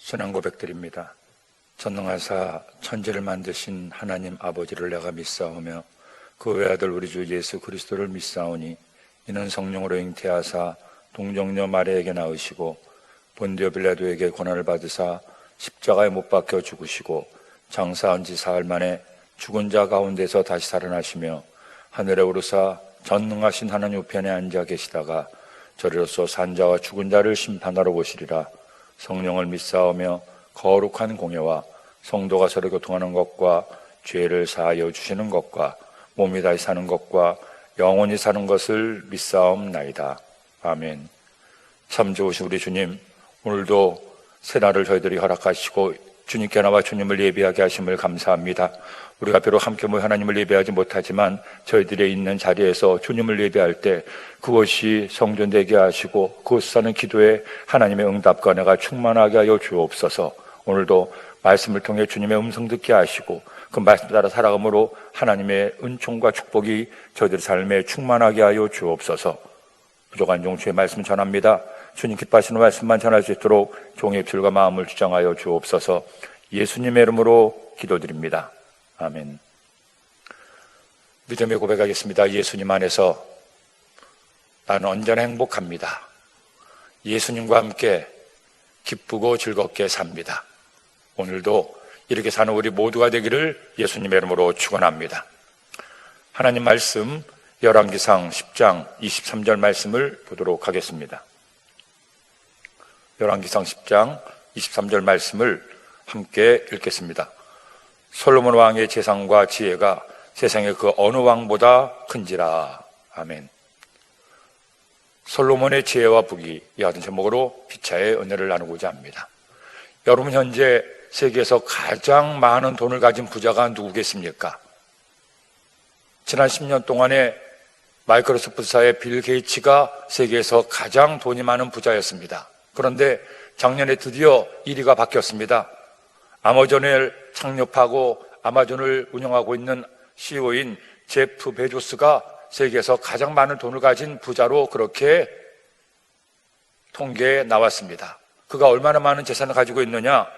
신앙 고백드립니다. 전능하사 천지를 만드신 하나님 아버지를 내가 믿사오며 그 외아들 우리 주 예수 그리스도를 믿사오니 이는 성령으로 잉태하사 동정녀 마리아에게 낳으시고 본디오 빌라도에게 고난을 받으사 십자가에 못 박혀 죽으시고 장사한 지 사흘 만에 죽은 자 가운데서 다시 살아나시며 하늘에 오르사 전능하신 하나님 우편에 앉아 계시다가 저리로서 산자와 죽은 자를 심판하러 오시리라. 성령을 믿사오며 거룩한 공예와 성도가 서로 교통하는 것과 죄를 사하여 주시는 것과 몸이 다시 사는 것과 영원히 사는 것을 믿사옵나이다. 아멘. 참 좋으신 우리 주님, 오늘도 새날을 저희들이 허락하시고 주님께 나와 주님을 예배하게 하심을 감사합니다. 우리가 비록 함께 모여 하나님을 예배하지 못하지만 저희들이 있는 자리에서 주님을 예배할 때 그것이 성전되게 하시고 그곳에서 하는 기도에 하나님의 응답과 은혜가 충만하게 하여 주옵소서. 오늘도 말씀을 통해 주님의 음성 듣게 하시고 그 말씀 따라 살아감으로 하나님의 은총과 축복이 저희들 삶에 충만하게 하여 주옵소서. 부족한 종 주의 말씀 전합니다. 주님 기뻐하시는 말씀만 전할 수 있도록 종의 입술과 마음을 주장하여 주옵소서. 예수님의 이름으로 기도드립니다. 아멘. 믿음의 고백하겠습니다. 예수님 안에서 나는 언제나 행복합니다. 예수님과 함께 기쁘고 즐겁게 삽니다. 오늘도 이렇게 사는 우리 모두가 되기를 예수님의 이름으로 축원합니다. 하나님 말씀 열왕기상 10장 23절 말씀을 보도록 하겠습니다. 열왕기상 10장 23절 말씀을 함께 읽겠습니다. 솔로몬 왕의 재상과 지혜가 세상의 그 어느 왕보다 큰지라. 아멘. 솔로몬의 지혜와 부귀, 이 같은 제목으로 피차의 은혜를 나누고자 합니다. 여러분, 현재 세계에서 가장 많은 돈을 가진 부자가 누구겠습니까? 지난 10년 동안에 마이크로소프트사의 빌 게이츠가 세계에서 가장 돈이 많은 부자였습니다. 그런데 작년에 드디어 1위가 바뀌었습니다. 아마존을 창립하고 아마존을 운영하고 있는 CEO인 제프 베조스가 세계에서 가장 많은 돈을 가진 부자로 그렇게 통계에 나왔습니다. 그가 얼마나 많은 재산을 가지고 있느냐?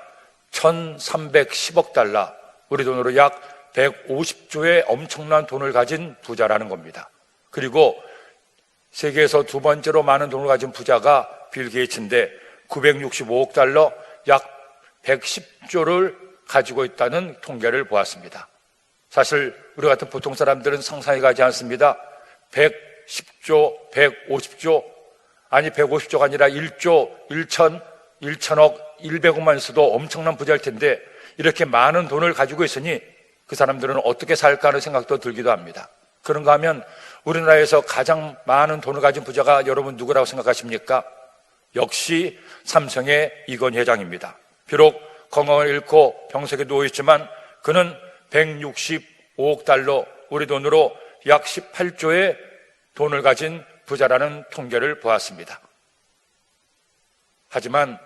1310억 달러, 우리 돈으로 약 150조의 엄청난 돈을 가진 부자라는 겁니다. 그리고 세계에서 두 번째로 많은 돈을 가진 부자가 빌 게이츠인데 965억 달러, 약 110조를 가지고 있다는 통계를 보았습니다. 사실 우리 같은 보통 사람들은 상상이 가지 않습니다. 110조, 150조, 아니 150조가 아니라 1조, 1천억, 100억만 써도 엄청난 부자일 텐데 이렇게 많은 돈을 가지고 있으니 그 사람들은 어떻게 살까 하는 생각도 들기도 합니다. 그런가 하면 우리나라에서 가장 많은 돈을 가진 부자가 여러분 누구라고 생각하십니까? 역시 삼성의 이건희 회장입니다. 비록 건강을 잃고 병석에 누워있지만 그는 165억 달러, 우리 돈으로 약 18조의 돈을 가진 부자라는 통계를 보았습니다. 하지만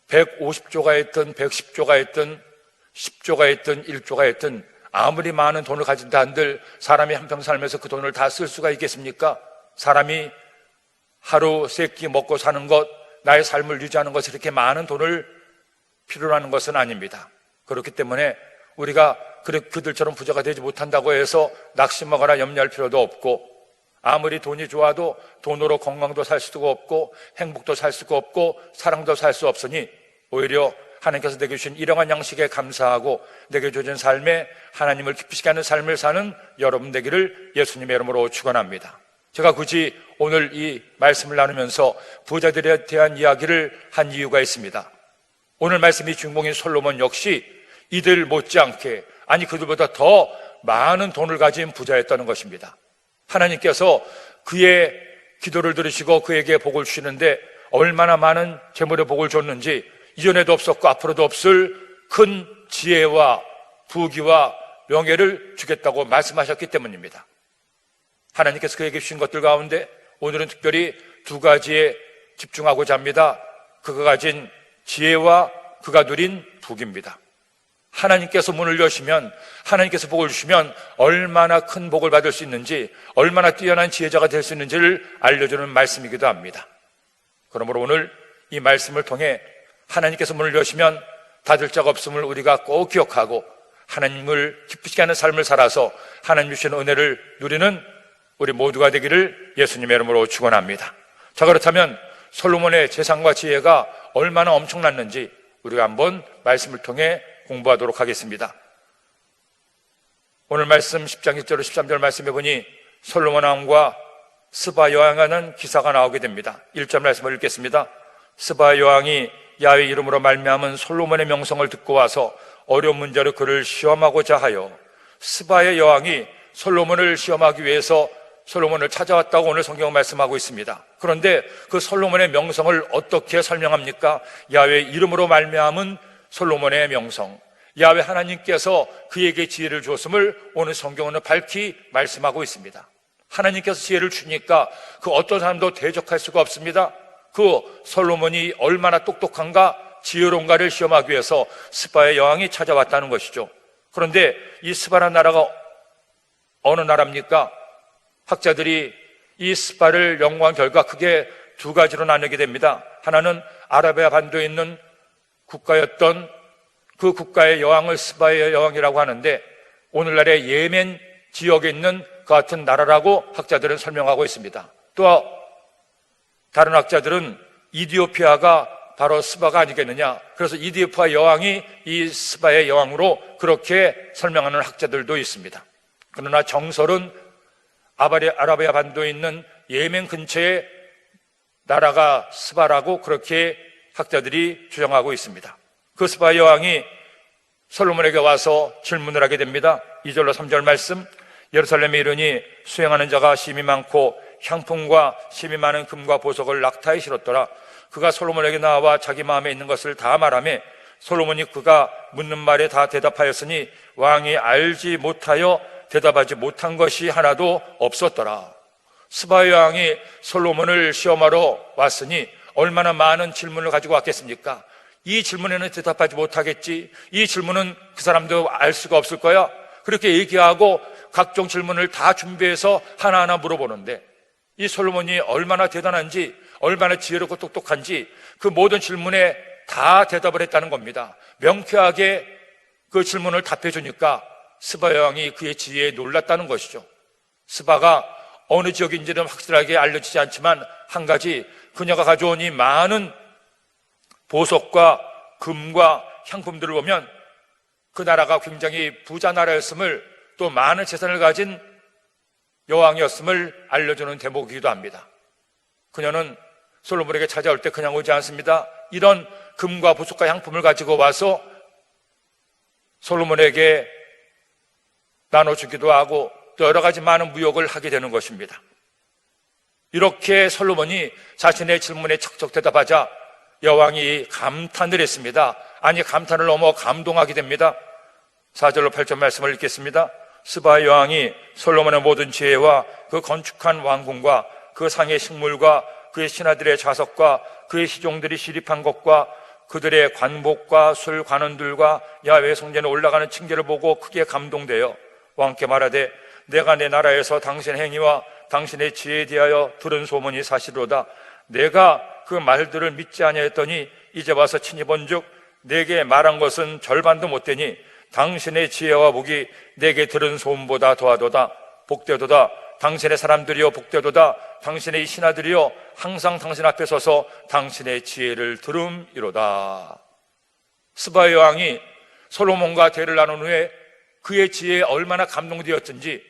150조가 있든 110조가 있든 10조가 있든 1조가 있든 아무리 많은 돈을 가진다 한들 사람이 한평생 살면서 그 돈을 다 쓸 수가 있겠습니까? 사람이 하루 세 끼 먹고 사는 것, 나의 삶을 유지하는 것에 이렇게 많은 돈을 필요로 하는 것은 아닙니다. 그렇기 때문에 우리가 그들처럼 부자가 되지 못한다고 해서 낙심하거나 염려할 필요도 없고, 아무리 돈이 좋아도 돈으로 건강도 살 수가 없고 행복도 살 수가 없고 사랑도 살 수 없으니 오히려 하나님께서 내게 주신 일용한 양식에 감사하고 내게 주신 삶에 하나님을 기쁘시게 하는 삶을 사는 여러분 되기를 예수님의 이름으로 축원합니다. 제가 굳이 오늘 이 말씀을 나누면서 부자들에 대한 이야기를 한 이유가 있습니다. 오늘 말씀이 주인공인 솔로몬 역시 이들 못지않게, 아니 그들보다 더 많은 돈을 가진 부자였다는 것입니다. 하나님께서 그의 기도를 들으시고 그에게 복을 주시는데 얼마나 많은 재물의 복을 줬는지 이전에도 없었고 앞으로도 없을 큰 지혜와 부귀와 명예를 주겠다고 말씀하셨기 때문입니다. 하나님께서 그에게 주신 것들 가운데 오늘은 특별히 두 가지에 집중하고자 합니다. 그가 가진 지혜와 그가 누린 부귀입니다. 하나님께서 문을 여시면, 하나님께서 복을 주시면 얼마나 큰 복을 받을 수 있는지, 얼마나 뛰어난 지혜자가 될 수 있는지를 알려주는 말씀이기도 합니다. 그러므로 오늘 이 말씀을 통해 하나님께서 문을 여시면 닫을 자가 없음을 우리가 꼭 기억하고 하나님을 기쁘시게 하는 삶을 살아서 하나님 주시는 은혜를 누리는 우리 모두가 되기를 예수님의 이름으로 축원합니다. 자, 그렇다면 솔로몬의 재산과 지혜가 얼마나 엄청났는지 우리가 한번 말씀을 통해 공부하도록 하겠습니다. 오늘 말씀 10장 1절로 13절 말씀해 보니 솔로몬 왕과 스바 여왕하는 기사가 나오게 됩니다. 1절 말씀을 읽겠습니다. 스바 여왕이 야훼 이름으로 말미암은 솔로몬의 명성을 듣고 와서 어려운 문제로 그를 시험하고자 하여, 스바의 여왕이 솔로몬을 시험하기 위해서 솔로몬을 찾아왔다고 오늘 성경은 말씀하고 있습니다. 그런데 그 솔로몬의 명성을 어떻게 설명합니까? 야훼 이름으로 말미암은 솔로몬의 명성, 야훼 하나님께서 그에게 지혜를 주었음을 오늘 성경은 밝히 말씀하고 있습니다. 하나님께서 지혜를 주니까 그 어떤 사람도 대적할 수가 없습니다. 그 솔로몬이 얼마나 똑똑한가, 지혜로운가를 시험하기 위해서 스바의 여왕이 찾아왔다는 것이죠. 그런데 이 스바라는 나라가 어느 나라입니까? 학자들이 이 스바를 연구한 결과 크게 두 가지로 나누게 됩니다. 하나는 아라비아 반도에 있는 국가였던 그 국가의 여왕을 스바의 여왕이라고 하는데, 오늘날의 예멘 지역에 있는 그 같은 나라라고 학자들은 설명하고 있습니다. 또 다른 학자들은 이디오피아가 바로 스바가 아니겠느냐, 그래서 이디오피아 여왕이 이 스바의 여왕으로 그렇게 설명하는 학자들도 있습니다. 그러나 정설은 아라비아 반도에 있는 예멘 근처의 나라가 스바라고 그렇게 학자들이 주장하고 있습니다. 그 스바 여왕이 솔로몬에게 와서 질문을 하게 됩니다. 2절로 3절 말씀, 예루살렘에 이르니 수행하는 자가 심히 많고 향품과 심히 많은 금과 보석을 낙타에 실었더라. 그가 솔로몬에게 나와 자기 마음에 있는 것을 다 말하며 솔로몬이 그가 묻는 말에 다 대답하였으니 왕이 알지 못하여 대답하지 못한 것이 하나도 없었더라. 스바 여왕이 솔로몬을 시험하러 왔으니 얼마나 많은 질문을 가지고 왔겠습니까? 이 질문에는 대답하지 못하겠지, 이 질문은 그 사람도 알 수가 없을 거야, 그렇게 얘기하고 각종 질문을 다 준비해서 하나하나 물어보는데, 이 솔로몬이 얼마나 대단한지, 얼마나 지혜롭고 똑똑한지 그 모든 질문에 다 대답을 했다는 겁니다. 명쾌하게 그 질문을 답해 주니까 스바 여왕이 그의 지혜에 놀랐다는 것이죠. 스바가 어느 지역인지는 확실하게 알려지지 않지만 한 가지, 그녀가 가져온 이 많은 보석과 금과 향품들을 보면 그 나라가 굉장히 부자 나라였음을, 또 많은 재산을 가진 여왕이었음을 알려주는 대목이기도 합니다. 그녀는 솔로몬에게 찾아올 때 그냥 오지 않습니다. 이런 금과 보석과 향품을 가지고 와서 솔로몬에게 나눠주기도 하고 또 여러 가지 많은 무역을 하게 되는 것입니다. 이렇게 솔로몬이 자신의 질문에 척척 대답하자 여왕이 감탄을 했습니다. 아니, 감탄을 넘어 감동하게 됩니다. 4절로 8절 말씀을 읽겠습니다. 스바 여왕이 솔로몬의 모든 지혜와 그 건축한 왕궁과 그 상의 식물과 그의 신하들의 좌석과 그의 시종들이 시립한 것과 그들의 관복과 술 관원들과 야훼 성전에 올라가는 층계를 보고 크게 감동되어 왕께 말하되, 내가 내 나라에서 당신의 행위와 당신의 지혜에 대하여 들은 소문이 사실로다. 내가 그 말들을 믿지 아니하였더니 이제 와서 친히 본즉 내게 말한 것은 절반도 못되니 당신의 지혜와 복이 내게 들은 소문보다 더하도다. 복되도다. 당신의 사람들이여 복되도다. 당신의 신하들이여 항상 당신 앞에 서서 당신의 지혜를 들음이로다. 스바 여왕이 솔로몬과 대를 나눈 후에 그의 지혜에 얼마나 감동되었든지,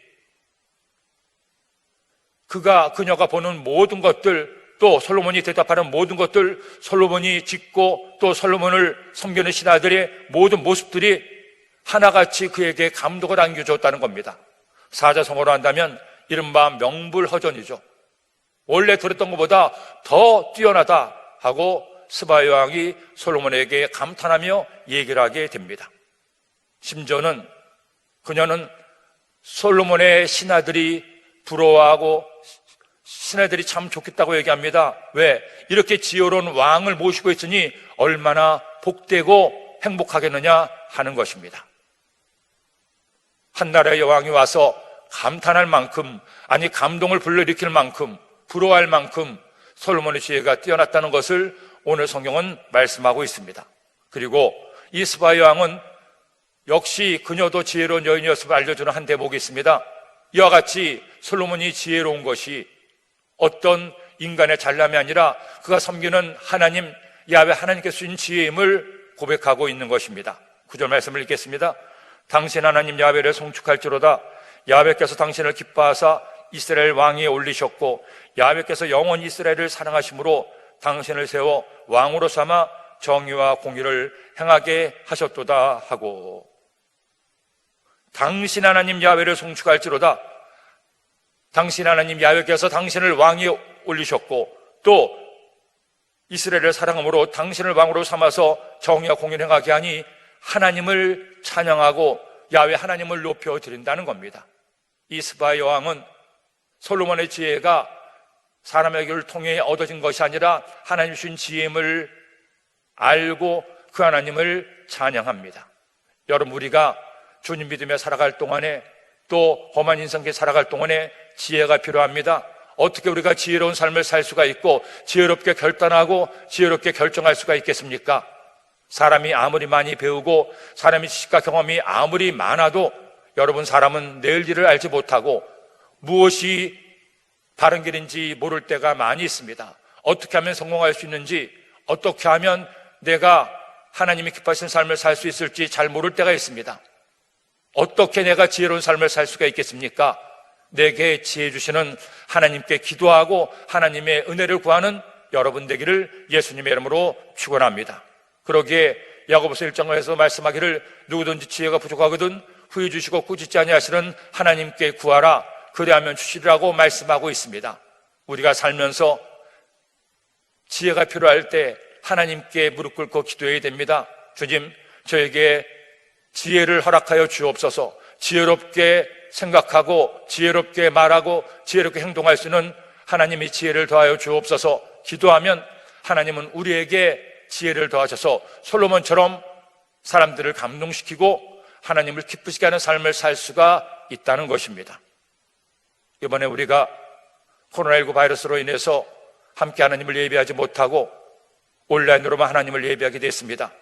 그녀가 보는 모든 것들, 또 솔로몬이 대답하는 모든 것들, 솔로몬이 짓고 또 솔로몬을 섬기는 신하들의 모든 모습들이 하나같이 그에게 감동을 안겨줬다는 겁니다. 사자성어로 한다면 이른바 명불허전이죠. 원래 들었던 것보다 더 뛰어나다 하고 스바 여왕이 솔로몬에게 감탄하며 얘기를 하게 됩니다. 심지어는 그녀는 솔로몬의 신하들이 부러워하고 신하들이 참 좋겠다고 얘기합니다. 왜? 이렇게 지혜로운 왕을 모시고 있으니 얼마나 복되고 행복하겠느냐 하는 것입니다. 한 나라의 여왕이 와서 감탄할 만큼, 아니 감동을 불러일으킬 만큼, 부러워할 만큼 솔로몬의 지혜가 뛰어났다는 것을 오늘 성경은 말씀하고 있습니다. 그리고 이 스바 여왕은 역시 그녀도 지혜로운 여인이었음을 알려주는 한 대목이 있습니다. 이와 같이 솔로몬이 지혜로운 것이 어떤 인간의 잘남이 아니라 그가 섬기는 하나님 야훼 하나님께서 주신 지혜임을 고백하고 있는 것입니다. 9절 말씀을 읽겠습니다. 당신 하나님 야훼를 송축할지로다. 야훼께서 당신을 기뻐하사 이스라엘 왕위에 올리셨고 야훼께서 영원히 이스라엘을 사랑하심으로 당신을 세워 왕으로 삼아 정의와 공의를 행하게 하셨도다 하고, 당신 하나님 야훼를 송축할지로다. 당신 하나님 야훼께서 당신을 왕위에 올리셨고 또 이스라엘을 사랑함으로 당신을 왕으로 삼아서 정의와 공의를 행하게 하니 하나님을 찬양하고 야훼 하나님을 높여 드린다는 겁니다. 이 스바 여왕은 솔로몬의 지혜가 사람에게를 통해 얻어진 것이 아니라 하나님 주신 지혜임을 알고 그 하나님을 찬양합니다. 여러분, 우리가 주님 믿으며 살아갈 동안에 또 험한 인생에 살아갈 동안에 지혜가 필요합니다. 어떻게 우리가 지혜로운 삶을 살 수가 있고 지혜롭게 결단하고 지혜롭게 결정할 수가 있겠습니까? 사람이 아무리 많이 배우고 사람의 지식과 경험이 아무리 많아도 여러분, 사람은 내일 일을 알지 못하고 무엇이 바른 길인지 모를 때가 많이 있습니다. 어떻게 하면 성공할 수 있는지, 어떻게 하면 내가 하나님이 기뻐하시는 삶을 살 수 있을지 잘 모를 때가 있습니다. 어떻게 내가 지혜로운 삶을 살 수가 있겠습니까? 내게 지혜 주시는 하나님께 기도하고 하나님의 은혜를 구하는 여러분 되기를 예수님의 이름으로 축원합니다. 그러기에 야고보서 1장에서 말씀하기를 누구든지 지혜가 부족하거든 후히 주시고 꾸짖지 아니하시는 하나님께 구하라 그리하면 주시리라고 말씀하고 있습니다. 우리가 살면서 지혜가 필요할 때 하나님께 무릎 꿇고 기도해야 됩니다. 주님, 저에게 지혜를 허락하여 주옵소서. 지혜롭게 생각하고 지혜롭게 말하고 지혜롭게 행동할 수 있는 하나님의 지혜를 더하여 주옵소서. 기도하면 하나님은 우리에게 지혜를 더하셔서 솔로몬처럼 사람들을 감동시키고 하나님을 기쁘시게 하는 삶을 살 수가 있다는 것입니다. 이번에 우리가 코로나19 바이러스로 인해서 함께 하나님을 예배하지 못하고 온라인으로만 하나님을 예배하게 됐습니다.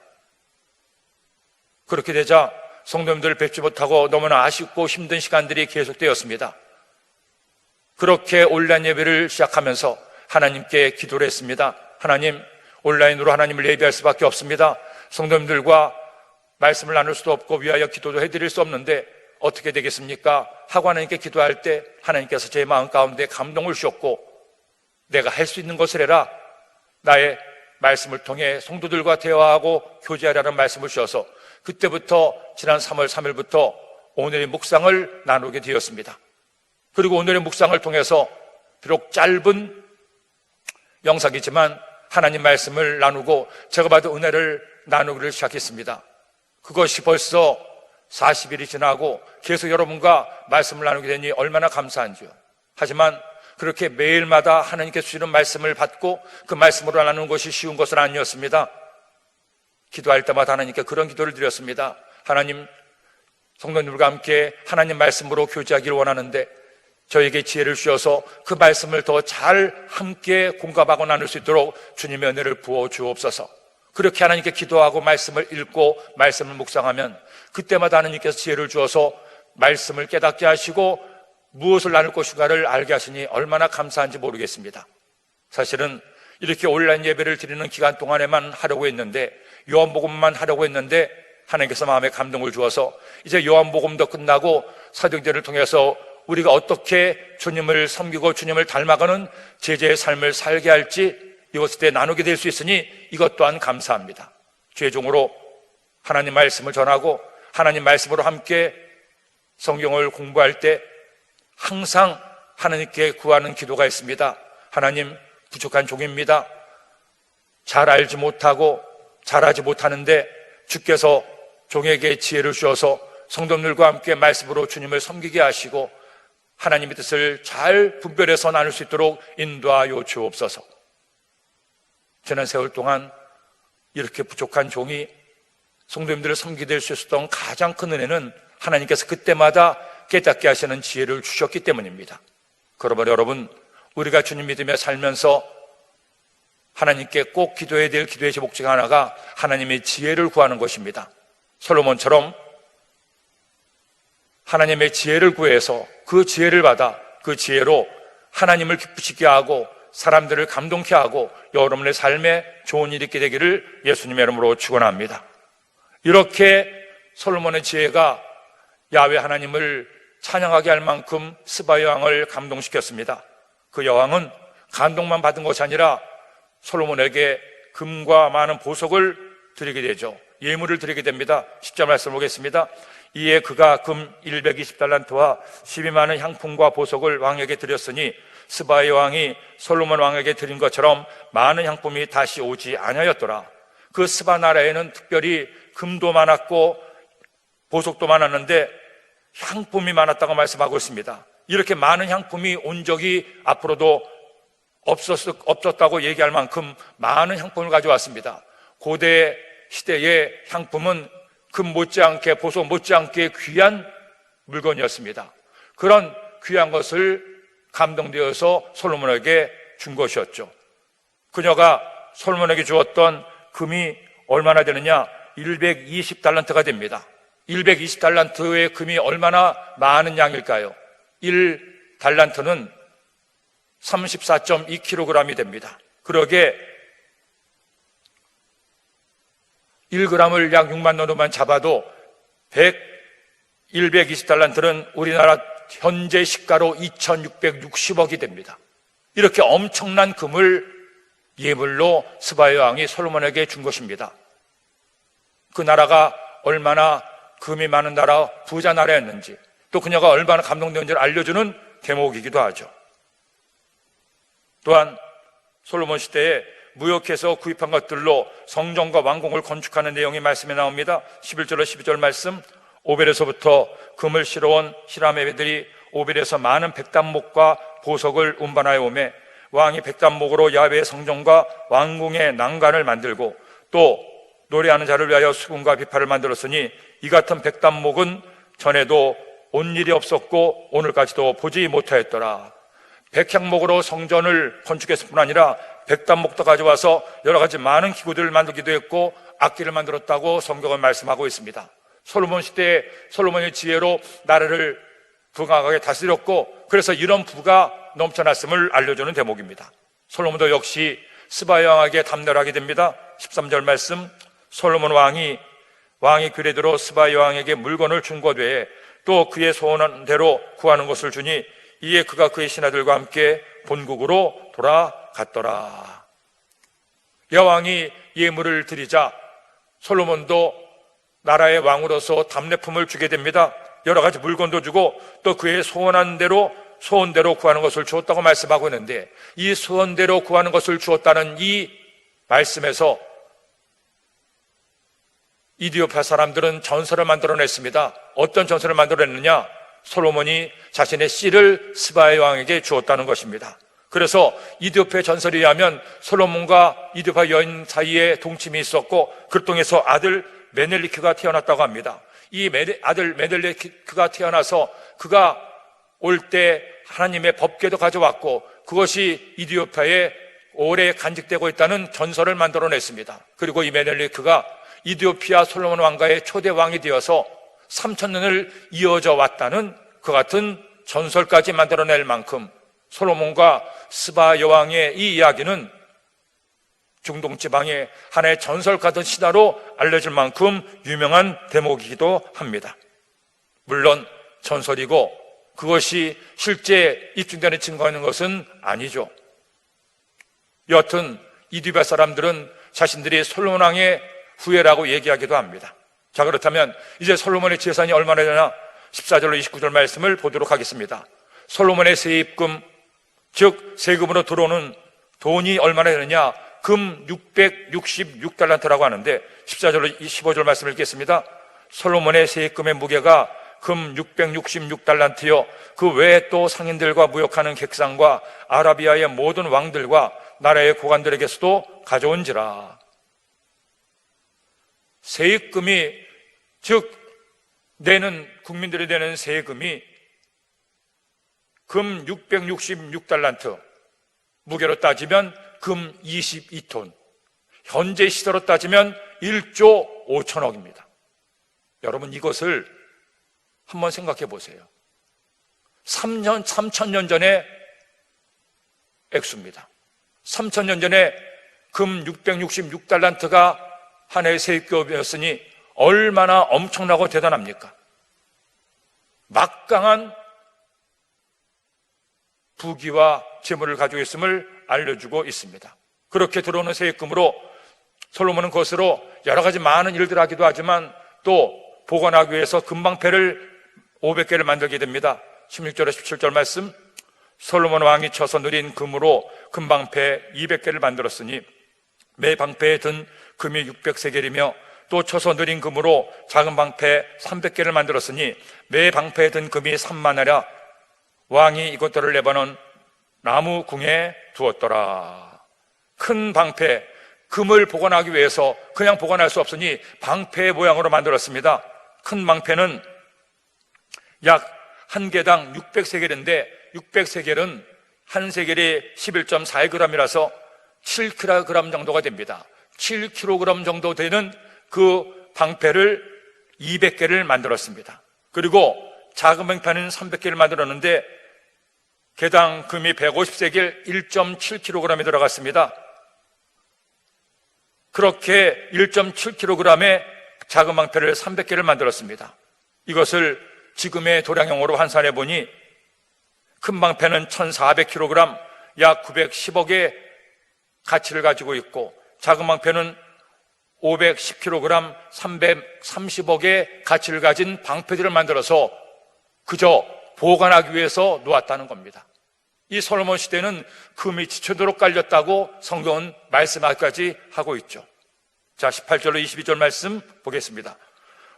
그렇게 되자 성도님들을 뵙지 못하고 너무나 아쉽고 힘든 시간들이 계속되었습니다. 그렇게 온라인 예배를 시작하면서 하나님께 기도를 했습니다. 하나님, 온라인으로 하나님을 예배할 수밖에 없습니다. 성도님들과 말씀을 나눌 수도 없고 위하여 기도도 해드릴 수 없는데 어떻게 되겠습니까? 하고 하나님께 기도할 때 하나님께서 제 마음 가운데 감동을 주셨고 내가 할 수 있는 것을 해라. 나의 말씀을 통해 성도들과 대화하고 교제하라는 말씀을 주셔서 그때부터 지난 3월 3일부터 오늘의 묵상을 나누게 되었습니다. 그리고 오늘의 묵상을 통해서 비록 짧은 영상이지만 하나님 말씀을 나누고 제가 받은 은혜를 나누기를 시작했습니다. 그것이 벌써 40일이 지나고 계속 여러분과 말씀을 나누게 되니 얼마나 감사한지요. 하지만 그렇게 매일마다 하나님께서 주시는 말씀을 받고 그 말씀으로 나누는 것이 쉬운 것은 아니었습니다. 기도할 때마다 하나님께 그런 기도를 드렸습니다. 하나님, 성도님들과 함께 하나님 말씀으로 교제하기를 원하는데 저에게 지혜를 주셔서 그 말씀을 더 잘 함께 공감하고 나눌 수 있도록 주님의 은혜를 부어 주옵소서. 그렇게 하나님께 기도하고 말씀을 읽고 말씀을 묵상하면 그때마다 하나님께서 지혜를 주어서 말씀을 깨닫게 하시고 무엇을 나눌 것인가를 알게 하시니 얼마나 감사한지 모르겠습니다. 사실은 이렇게 온라인 예배를 드리는 기간 동안에만 하려고 했는데 요한복음만 하려고 했는데 하나님께서 마음에 감동을 주어서 이제 요한복음도 끝나고 사도행전을 통해서 우리가 어떻게 주님을 섬기고 주님을 닮아가는 제자의 삶을 살게 할지 이것에 대해 나누게 될 수 있으니 이것 또한 감사합니다. 최종으로 하나님 말씀을 전하고 하나님 말씀으로 함께 성경을 공부할 때 항상 하나님께 구하는 기도가 있습니다. 하나님, 부족한 종입니다. 잘 알지 못하고 잘하지 못하는데 주께서 종에게 지혜를 주셔서 성도들과 함께 말씀으로 주님을 섬기게 하시고 하나님의 뜻을 잘 분별해서 나눌 수 있도록 인도하여 주옵소서. 지난 세월 동안 이렇게 부족한 종이 성도님들을 섬기게 될 수 있었던 가장 큰 은혜는 하나님께서 그때마다 깨닫게 하시는 지혜를 주셨기 때문입니다. 그러므로 여러분, 우리가 주님 믿으며 살면서 하나님께 꼭 기도해야 될 기도의 제목 중 하나가 하나님의 지혜를 구하는 것입니다. 솔로몬처럼 하나님의 지혜를 구해서 그 지혜를 받아 그 지혜로 하나님을 기쁘시게 하고 사람들을 감동케 하고 여러분의 삶에 좋은 일이 있게 되기를 예수님의 이름으로 축원합니다. 이렇게 솔로몬의 지혜가 야훼 하나님을 찬양하게 할 만큼 스바 여왕을 감동시켰습니다. 그 여왕은 감동만 받은 것이 아니라 솔로몬에게 금과 많은 보석을 드리게 되죠. 예물을 드리게 됩니다. 10절 말씀 보겠습니다. 이에 그가 금 120달란트와 12만원 향품과 보석을 왕에게 드렸으니 스바의 왕이 솔로몬 왕에게 드린 것처럼 많은 향품이 다시 오지 아니하였더라. 그 스바 나라에는 특별히 금도 많았고 보석도 많았는데 향품이 많았다고 말씀하고 있습니다. 이렇게 많은 향품이 온 적이 앞으로도 없었다고 얘기할 만큼 많은 향품을 가져왔습니다. 고대 시대의 향품은 금 못지않게 보석 못지않게 귀한 물건이었습니다. 그런 귀한 것을 감동되어서 솔로몬에게 준 것이었죠. 그녀가 솔로몬에게 주었던 금이 얼마나 되느냐? 120달란트가 됩니다. 120달란트의 금이 얼마나 많은 양일까요? 1달란트는 34.2kg이 됩니다. 그러게 1g을 약 6만 원으로만 잡아도 120달란트는 우리나라 현재 시가로 2660억이 됩니다. 이렇게 엄청난 금을 예물로 스바의 왕이 솔로몬에게 준 것입니다. 그 나라가 얼마나 금이 많은 나라, 부자 나라였는지, 또 그녀가 얼마나 감동되었는지를 알려주는 대목이기도 하죠. 또한 솔로몬 시대에 무역해서 구입한 것들로 성전과 왕궁을 건축하는 내용이 말씀에 나옵니다. 11절로 12절 말씀. 오벨에서부터 금을 실어온 히람의 배들이 오벨에서 많은 백단목과 보석을 운반하여 오매 왕이 백단목으로 야훼의 성전과 왕궁의 난간을 만들고 또 노래하는 자를 위하여 수금과 비파를 만들었으니 이 같은 백단목은 전에도 온 일이 없었고 오늘까지도 보지 못하였더라. 백향목으로 성전을 건축했을 뿐 아니라 백단목도 가져와서 여러 가지 많은 기구들을 만들기도 했고 악기를 만들었다고 성경은 말씀하고 있습니다. 솔로몬 시대에 솔로몬의 지혜로 나라를 부강하게 다스렸고 그래서 이런 부가 넘쳐났음을 알려주는 대목입니다. 솔로몬도 역시 스바 여왕에게 답례하게 됩니다. 13절 말씀. 솔로몬 왕이 규례대로 스바 여왕에게 물건을 준 것 외에 또 그의 소원한 대로 구하는 것을 주니 이에 그가 그의 신하들과 함께 본국으로 돌아갔더라. 여왕이 예물을 드리자 솔로몬도 나라의 왕으로서 답례품을 주게 됩니다. 여러 가지 물건도 주고 또 그의 소원대로 구하는 것을 주었다고 말씀하고 있는데 이 소원대로 구하는 것을 주었다는 이 말씀에서 이디오피아 사람들은 전설을 만들어냈습니다. 어떤 전설을 만들어냈느냐? 솔로몬이 자신의 씨를 스바의 왕에게 주었다는 것입니다. 그래서 이디오피아 전설에 의하면 솔로몬과 이디오피아 여인 사이에 동침이 있었고 그 통해서 아들 메넬리크가 태어났다고 합니다. 이 아들 메넬리크가 태어나서 그가 올 때 하나님의 법궤도 가져왔고 그것이 이디오피아에 오래 간직되고 있다는 전설을 만들어냈습니다. 그리고 이 메넬리크가 이디오피아 솔로몬 왕가의 초대 왕이 되어서 3000년을 이어져 왔다는 그 같은 전설까지 만들어낼 만큼 솔로몬과 스바 여왕의 이 이야기는 중동 지방의 하나의 전설 같은 신화로 알려질 만큼 유명한 대목이기도 합니다. 물론 전설이고 그것이 실제 입증되는 증거가 있는 것은 아니죠. 여하튼 이디오피아 사람들은 자신들이 솔로몬 왕의 후예라고 얘기하기도 합니다. 자, 그렇다면 이제 솔로몬의 재산이 얼마나 되나 14절로 29절 말씀을 보도록 하겠습니다. 솔로몬의 세입금, 즉 세금으로 들어오는 돈이 얼마나 되느냐? 금 666달란트라고 하는데 14절로 25절 말씀을 읽겠습니다. 솔로몬의 세입금의 무게가 금 666달란트요 그 외에 또 상인들과 무역하는 객상과 아라비아의 모든 왕들과 나라의 고관들에게서도 가져온지라. 세입금이, 즉 국민들이 내는 세금이 금 666달란트, 무게로 따지면 금 22톤, 현재 시대로 따지면 1조 5천억입니다. 여러분, 이것을 한번 생각해 보세요. 3,000년 전의 액수입니다. 3,000년 전에 금 666달란트가 한 해의 세입기업이었으니 얼마나 엄청나고 대단합니까? 막강한 부귀와 재물을 가지고 있음을 알려주고 있습니다. 그렇게 들어오는 세입금으로 솔로몬은 그것으로 여러 가지 많은 일들을 하기도 하지만 또 보관하기 위해서 금방패를 500개를 만들게 됩니다. 16절에 17절 말씀, 솔로몬 왕이 쳐서 누린 금으로 금방패 200개를 만들었으니 매 방패에 든 금이 600세겔이며 또 쳐서 누린 금으로 작은 방패 300개를 만들었으니 매 방패에 든 금이 3만하랴. 왕이 이것들을 레바논 나무 궁에 두었더라. 큰 방패, 금을 보관하기 위해서 그냥 보관할 수 없으니 방패 모양으로 만들었습니다. 큰 방패는 약 한 개당 600세겔인데 600세겔은 한 세겔이 11.4g이라서 7kg 정도가 됩니다. 7kg 정도 되는 그 방패를 200개를 만들었습니다. 그리고 작은 방패는 300개를 만들었는데 개당 금이 150세겔 1.7kg이 들어갔습니다. 그렇게 1.7kg의 작은 방패를 300개를 만들었습니다. 이것을 지금의 도량형으로 환산해 보니 큰 방패는 1400kg, 약 910억의 가치를 가지고 있고 작은 방패는 510kg, 330억의 가치를 가진 방패들을 만들어서 그저 보관하기 위해서 놓았다는 겁니다. 이 솔로몬 시대는 금이 지쳐도록 깔렸다고 성경은 말씀하기까지 하고 있죠. 자, 18절로 22절 말씀 보겠습니다.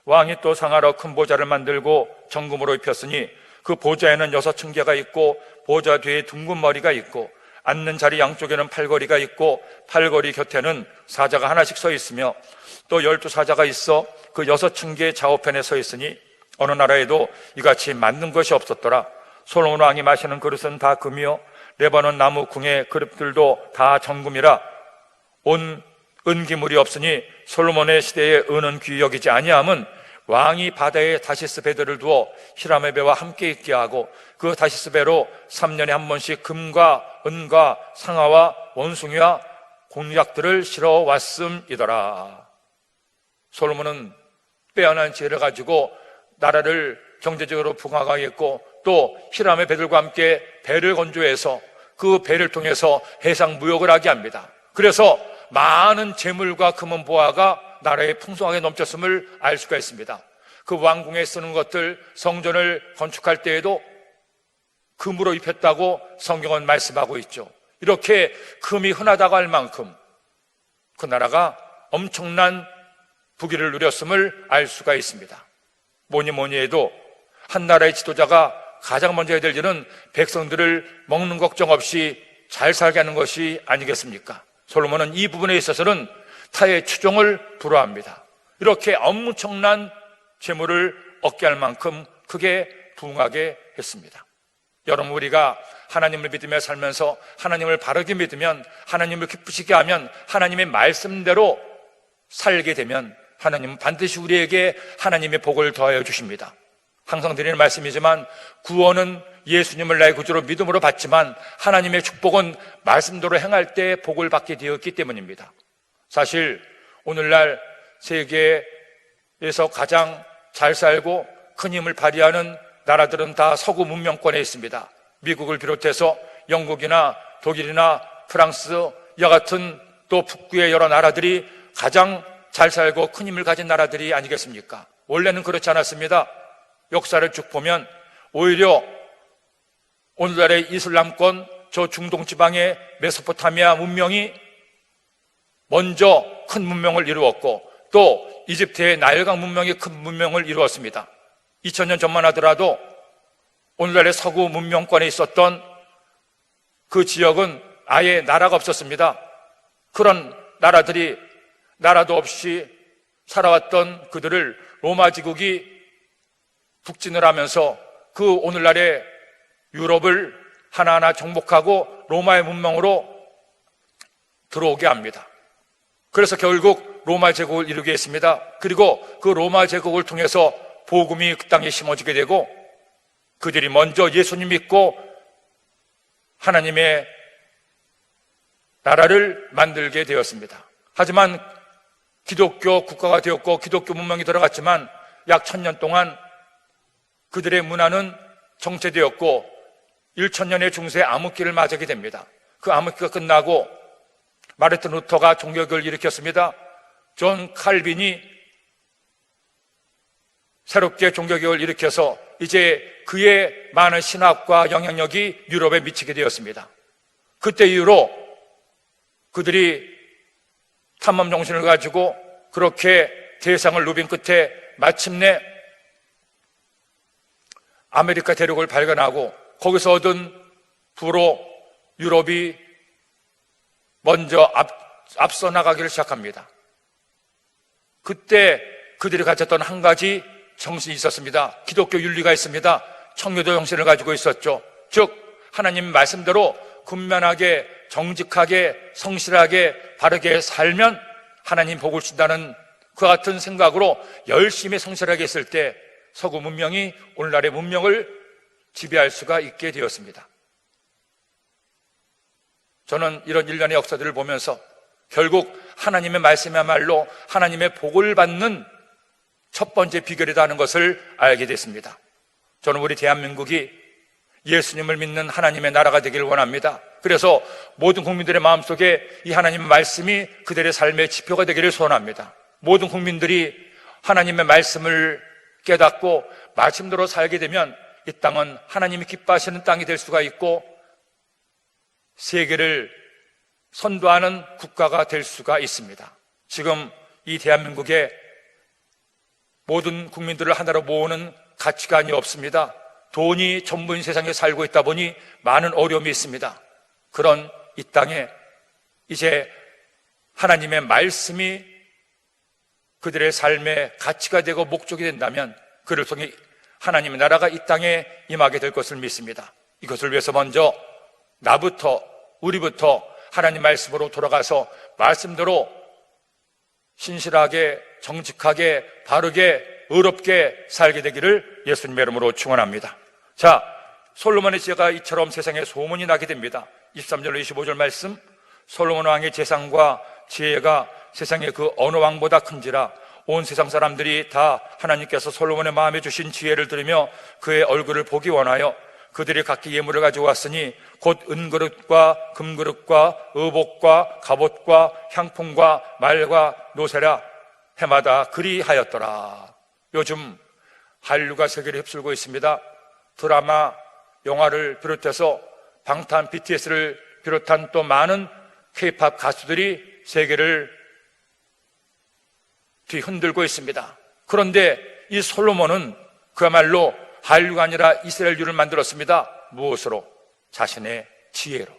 왕이 또 상하러 큰 보좌를 만들고 정금으로 입혔으니 그 보좌에는 6층계가 있고 보좌 뒤에 둥근 머리가 있고 앉는 자리 양쪽에는 팔걸이가 있고 팔걸이 곁에는 사자가 하나씩 서 있으며 또 12사자가 있어 그 6층계 좌우편에 서 있으니 어느 나라에도 이같이 만든 것이 없었더라. 솔로몬 왕이 마시는 그릇은 다 금이요 레바논 나무 궁의 그릇들도 다 정금이라. 온 은기물이 없으니 솔로몬의 시대에 은은 귀히 여기지 아니함은 왕이 바다에 다시스 배들을 두어 히람의 배와 함께 있게 하고 그 다시스 배로 3년에 한 번씩 금과 은과 상아와 원숭이와 공약들을 실어 왔음이더라. 솔로몬은 빼어난 지혜를 가지고 나라를 경제적으로 부강하게 했고 또 히람의 배들과 함께 배를 건조해서 그 배를 통해서 해상 무역을 하게 합니다. 그래서 많은 재물과 금은 보화가 나라에 풍성하게 넘쳤음을 알 수가 있습니다. 그 왕궁에 쓰는 것들, 성전을 건축할 때에도 금으로 입혔다고 성경은 말씀하고 있죠. 이렇게 금이 흔하다고 할 만큼 그 나라가 엄청난 부귀를 누렸음을 알 수가 있습니다. 뭐니 해도 한 나라의 지도자가 가장 먼저 해야 될 일은 백성들을 먹는 걱정 없이 잘 살게 하는 것이 아니겠습니까? 솔로몬은 이 부분에 있어서는 타의 추종을 불허합니다. 이렇게 엄청난 재물을 얻게 할 만큼 크게 부흥하게 했습니다. 여러분, 우리가 하나님을 믿으며 살면서 하나님을 바르게 믿으면, 하나님을 기쁘시게 하면, 하나님의 말씀대로 살게 되면 하나님은 반드시 우리에게 하나님의 복을 더하여 주십니다. 항상 드리는 말씀이지만 구원은 예수님을 나의 구주로 믿음으로 받지만 하나님의 축복은 말씀대로 행할 때 복을 받게 되었기 때문입니다. 사실 오늘날 세계에서 가장 잘 살고 큰 힘을 발휘하는 나라들은 다 서구 문명권에 있습니다. 미국을 비롯해서 영국이나 독일이나 프랑스, 이와 같은 또 북구의 여러 나라들이 가장 잘 살고 큰 힘을 가진 나라들이 아니겠습니까? 원래는 그렇지 않았습니다. 역사를 쭉 보면 오히려 오늘날의 이슬람권, 저 중동 지방의 메소포타미아 문명이 먼저 큰 문명을 이루었고 또 이집트의 나일강 문명이 큰 문명을 이루었습니다. 2000년 전만 하더라도 오늘날의 서구 문명권에 있었던 그 지역은 아예 나라가 없었습니다. 그런 나라들이 나라도 없이 살아왔던 그들을 로마 제국이 북진을 하면서 그 오늘날의 유럽을 하나하나 정복하고 로마의 문명으로 들어오게 합니다. 그래서 결국 로마 제국을 이루게 했습니다. 그리고 그 로마 제국을 통해서 복음이 그 땅에 심어지게 되고 그들이 먼저 예수님 믿고 하나님의 나라를 만들게 되었습니다. 하지만 기독교 국가가 되었고 기독교 문명이 들어갔지만 약 1000년 동안 그들의 문화는 정체되었고 1000년의 중세에 암흑기를 맞게 됩니다. 그 암흑기가 끝나고 마르틴 루터가 종교개혁을 일으켰습니다. 존 칼빈이 새롭게 종교개혁을 일으켜서 이제 그의 많은 신학과 영향력이 유럽에 미치게 되었습니다. 그때 이후로 그들이 탐험 정신을 가지고 그렇게 대상을 누빈 끝에 마침내 아메리카 대륙을 발견하고 거기서 얻은 부로 유럽이 먼저 앞서 나가기를 시작합니다. 그때 그들이 가졌던 한 가지 정신이 있었습니다. 기독교 윤리가 있습니다. 청교도 정신을 가지고 있었죠. 즉 하나님 말씀대로 근면하게 정직하게 성실하게 바르게 살면 하나님 복을 준다는 그 같은 생각으로 열심히 성실하게 했을 때 서구 문명이 오늘날의 문명을 지배할 수가 있게 되었습니다. 저는 이런 일련의 역사들을 보면서 결국 하나님의 말씀이야말로 하나님의 복을 받는 첫 번째 비결이다 하는 것을 알게 됐습니다. 저는 우리 대한민국이 예수님을 믿는 하나님의 나라가 되기를 원합니다. 그래서 모든 국민들의 마음속에 이 하나님의 말씀이 그들의 삶의 지표가 되기를 소원합니다. 모든 국민들이 하나님의 말씀을 깨닫고 말씀대로 살게 되면 이 땅은 하나님이 기뻐하시는 땅이 될 수가 있고 세계를 선도하는 국가가 될 수가 있습니다. 지금 이 대한민국에 모든 국민들을 하나로 모으는 가치관이 없습니다. 돈이 전부인 세상에 살고 있다 보니 많은 어려움이 있습니다. 그런 이 땅에 이제 하나님의 말씀이 그들의 삶의 가치가 되고 목적이 된다면 그를 통해 하나님의 나라가 이 땅에 임하게 될 것을 믿습니다. 이것을 위해서 먼저 나부터 우리부터 하나님 말씀으로 돌아가서 말씀대로 신실하게 정직하게 바르게 의롭게 살게 되기를 예수님의 이름으로 축원합니다. 자, 솔로몬의 지혜가 이처럼 세상에 소문이 나게 됩니다. 23절 25절 말씀, 솔로몬 왕의 재산과 지혜가 세상에 그 어느 왕보다 큰지라 온 세상 사람들이 다 하나님께서 솔로몬의 마음에 주신 지혜를 들으며 그의 얼굴을 보기 원하여 그들이 각기 예물을 가지고 왔으니 곧 은그릇과 금그릇과 의복과 갑옷과 향품과 말과 노새라 해마다 그리하였더라. 요즘 한류가 세계를 휩쓸고 있습니다. 드라마, 영화를 비롯해서 방탄 BTS를 비롯한 또 많은 K-팝 가수들이 세계를 뒤흔들고 있습니다. 그런데 이 솔로몬은 그야말로 한류가 아니라 이스라엘류를 만들었습니다. 무엇으로? 자신의 지혜로.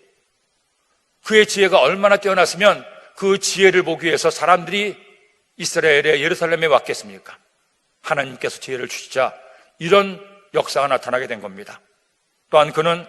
그의 지혜가 얼마나 뛰어났으면 그 지혜를 보기 위해서 사람들이 이스라엘의 예루살렘에 왔겠습니까? 하나님께서 지혜를 주시자 이런 역사가 나타나게 된 겁니다. 또한 그는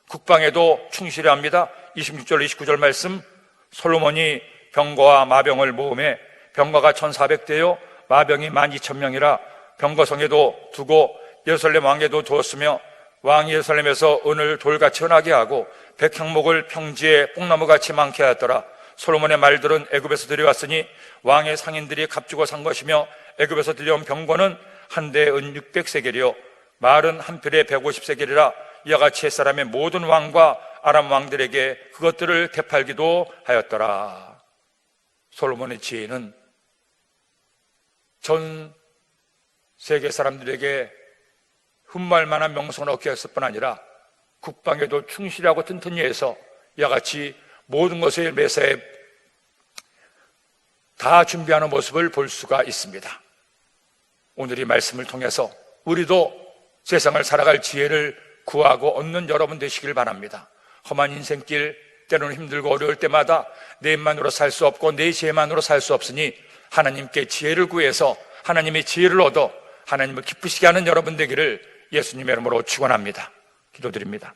국방에도 충실히 합니다. 26절 29절 말씀, 솔로몬이 병거와 마병을 모으매 병거가 1400대요 마병이 12,000명이라 병거성에도 두고 예루살렘 왕에도 두었으며 왕이 예루살렘에서 은을 돌같이 흔하게 하고 백향목을 평지에 뽕나무같이 많게 하였더라. 솔로몬의 말들은 애굽에서 들여왔으니 왕의 상인들이 값주고 산 것이며 애굽에서 들여온 병거는 한 대에 은 600세겔이요 말은 한 필에 150세겔이라 이와 같이 햇사람의 모든 왕과 아람 왕들에게 그것들을 되팔기도 하였더라. 솔로몬의 지혜는 전 세계 사람들에게 흠모할 명성을 얻게 했을 뿐 아니라 국방에도 충실하고 튼튼히 해서 이와 같이 모든 것을 매사에 다 준비하는 모습을 볼 수가 있습니다. 오늘 이 말씀을 통해서 우리도 세상을 살아갈 지혜를 구하고 얻는 여러분 되시길 바랍니다. 험한 인생길, 때로는 힘들고 어려울 때마다 내 힘만으로 살 수 없고 내 지혜만으로 살 수 없으니 하나님께 지혜를 구해서 하나님의 지혜를 얻어 하나님을 기쁘시게 하는 여러분 되기를 예수님의 이름으로 축원합니다. 기도드립니다.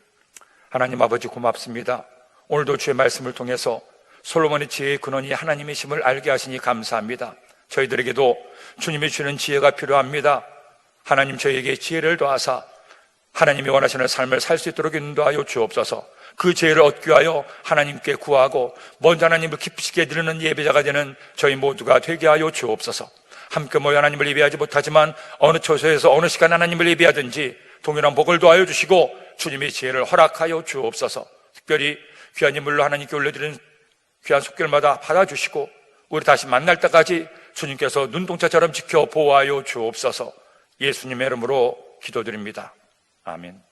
하나님 아버지 고맙습니다. 오늘도 주의 말씀을 통해서 솔로몬의 지혜의 근원이 하나님이심을 알게 하시니 감사합니다. 저희들에게도 주님이 주는 지혜가 필요합니다. 하나님 저희에게 지혜를 더하사 하나님이 원하시는 삶을 살 수 있도록 인도하여 주옵소서. 그 지혜를 얻기 위하여 하나님께 구하고 먼저 하나님을 기쁘시게 드리는 예배자가 되는 저희 모두가 되게 하여 주옵소서. 함께 모여 하나님을 예배하지 못하지만 어느 처소에서 어느 시간 하나님을 예배하든지 동일한 복을 더하여 주시고 주님의 지혜를 허락하여 주옵소서. 특별히 귀한 인물로 하나님께 올려드리는 귀한 속결마다 받아주시고 우리 다시 만날 때까지 주님께서 눈동자처럼 지켜 보호하여 주옵소서. 예수님의 이름으로 기도드립니다. 아멘.